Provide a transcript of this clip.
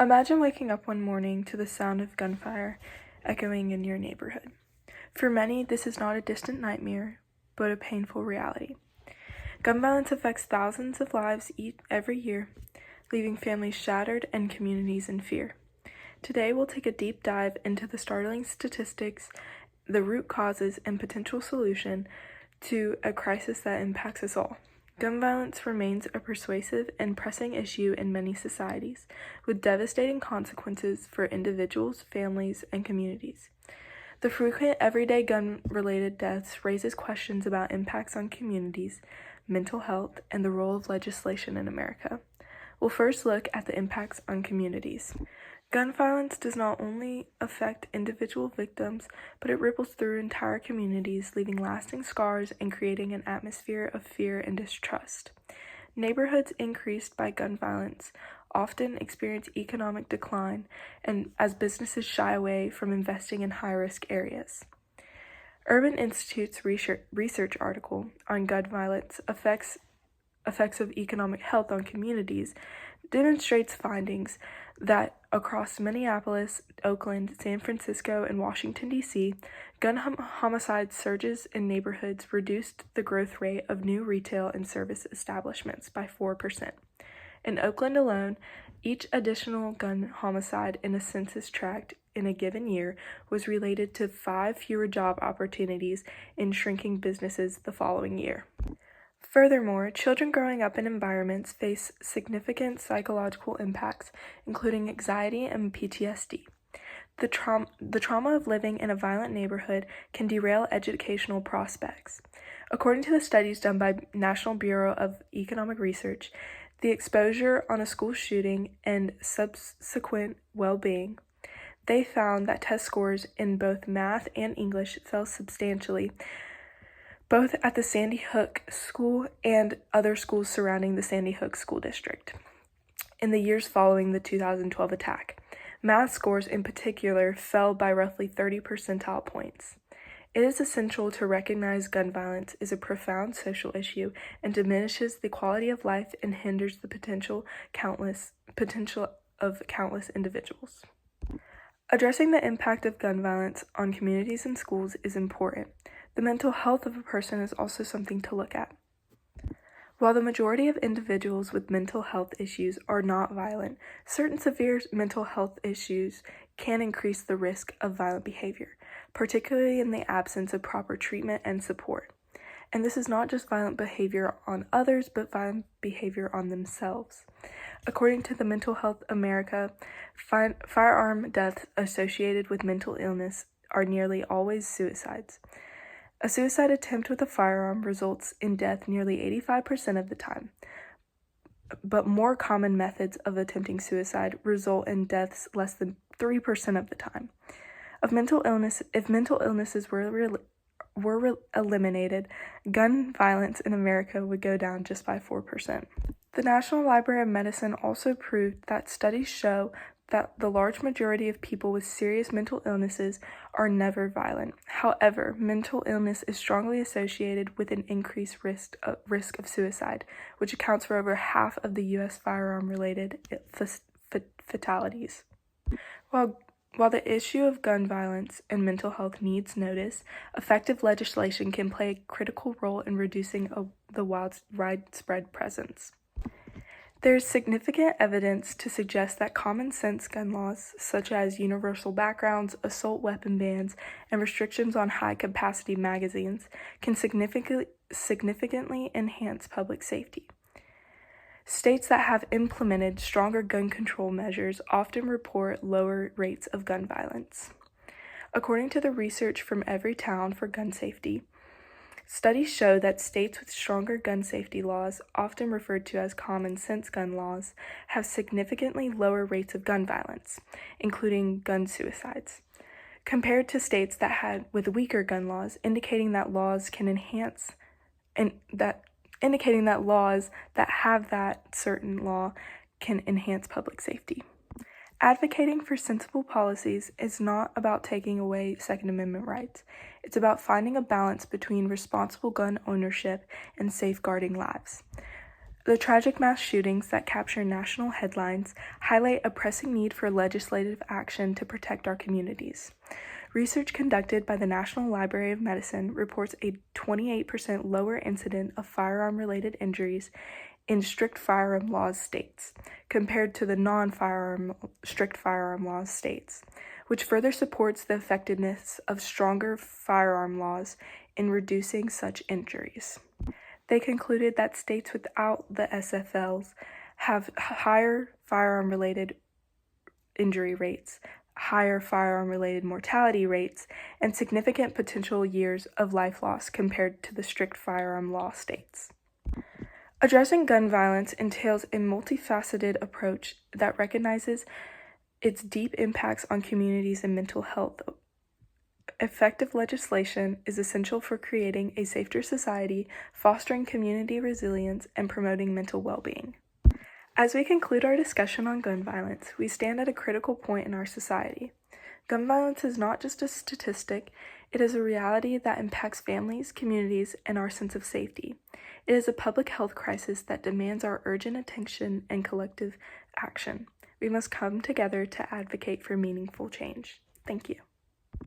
Imagine waking up one morning to the sound of gunfire echoing in your neighborhood. For many, this is not a distant nightmare, but a painful reality. Gun violence affects thousands of lives every year, leaving families shattered and communities in fear. Today, we'll take a deep dive into the startling statistics, the root causes, and potential solution to a crisis that impacts us all. Gun violence remains a pervasive and pressing issue in many societies, with devastating consequences for individuals, families, and communities. The frequent everyday gun-related deaths raises questions about impacts on communities, mental health, and the role of legislation in America. We'll first look at the impacts on communities. Gun violence does not only affect individual victims, but it ripples through entire communities, leaving lasting scars and creating an atmosphere of fear and distrust. Neighborhoods increased by gun violence often experience economic decline, and as businesses shy away from investing in high-risk areas. Urban Institute's research article on gun violence effects of economic health on communities demonstrates findings that across Minneapolis, Oakland, San Francisco, and Washington, D.C., gun homicide surges in neighborhoods reduced the growth rate of new retail and service establishments by 4%. In Oakland alone, each additional gun homicide in a census tract in a given year was related to 5 fewer job opportunities in shrinking businesses the following year. Furthermore, children growing up in environments face significant psychological impacts, including anxiety and PTSD. The trauma of living in a violent neighborhood can derail educational prospects. According to the studies done by National Bureau of Economic Research, the exposure on a school shooting and subsequent well-being, they found that test scores in both math and English fell substantially, both at the Sandy Hook School and other schools surrounding the Sandy Hook School District in the years following the 2012 attack. Math scores in particular fell by roughly 30 percentile points. It is essential to recognize gun violence is a profound social issue and diminishes the quality of life and hinders the potential of countless individuals. Addressing the impact of gun violence on communities and schools is important. The mental health of a person is also something to look at. While the majority of individuals with mental health issues are not violent, certain severe mental health issues can increase the risk of violent behavior, particularly in the absence of proper treatment and support. And this is not just violent behavior on others, but violent behavior on themselves. According to the Mental Health America, firearm deaths associated with mental illness are nearly always suicides. A suicide attempt with a firearm results in death nearly 85% of the time, but more common methods of attempting suicide result in deaths less than 3% of the time. If mental illnesses were eliminated, gun violence in America would go down just by 4%. The National Library of Medicine also proved that studies show that the large majority of people with serious mental illnesses are never violent. However, mental illness is strongly associated with an increased risk of suicide, which accounts for over half of the U.S. firearm-related fatalities. While the issue of gun violence and mental health needs notice, effective legislation can play a critical role in reducing the widespread presence. There is significant evidence to suggest that common sense gun laws, such as universal backgrounds, assault weapon bans, and restrictions on high-capacity magazines, can significantly enhance public safety. States that have implemented stronger gun control measures often report lower rates of gun violence. According to the research from Everytown for Gun Safety, studies show that states with stronger gun safety laws, often referred to as common sense gun laws, have significantly lower rates of gun violence, including gun suicides, compared to states that had with weaker gun laws, indicating that laws that have that certain law can enhance public safety. Advocating for sensible policies is not about taking away Second Amendment rights. It's about finding a balance between responsible gun ownership and safeguarding lives. The tragic mass shootings that capture national headlines highlight a pressing need for legislative action to protect our communities. Research conducted by the National Library of Medicine reports a 28% lower incidence of firearm-related injuries in strict firearm laws states compared to the non-firearm strict firearm laws states, which further supports the effectiveness of stronger firearm laws in reducing such injuries. They concluded that states without the SFLs have higher firearm-related injury rates, higher firearm-related mortality rates, and significant potential years of life loss compared to the strict firearm law states. Addressing gun violence entails a multifaceted approach that recognizes its deep impacts on communities and mental health. Effective legislation is essential for creating a safer society, fostering community resilience, and promoting mental well-being. As we conclude our discussion on gun violence, we stand at a critical point in our society. Gun violence is not just a statistic, it is a reality that impacts families, communities, and our sense of safety. It is a public health crisis that demands our urgent attention and collective action. We must come together to advocate for meaningful change. Thank you.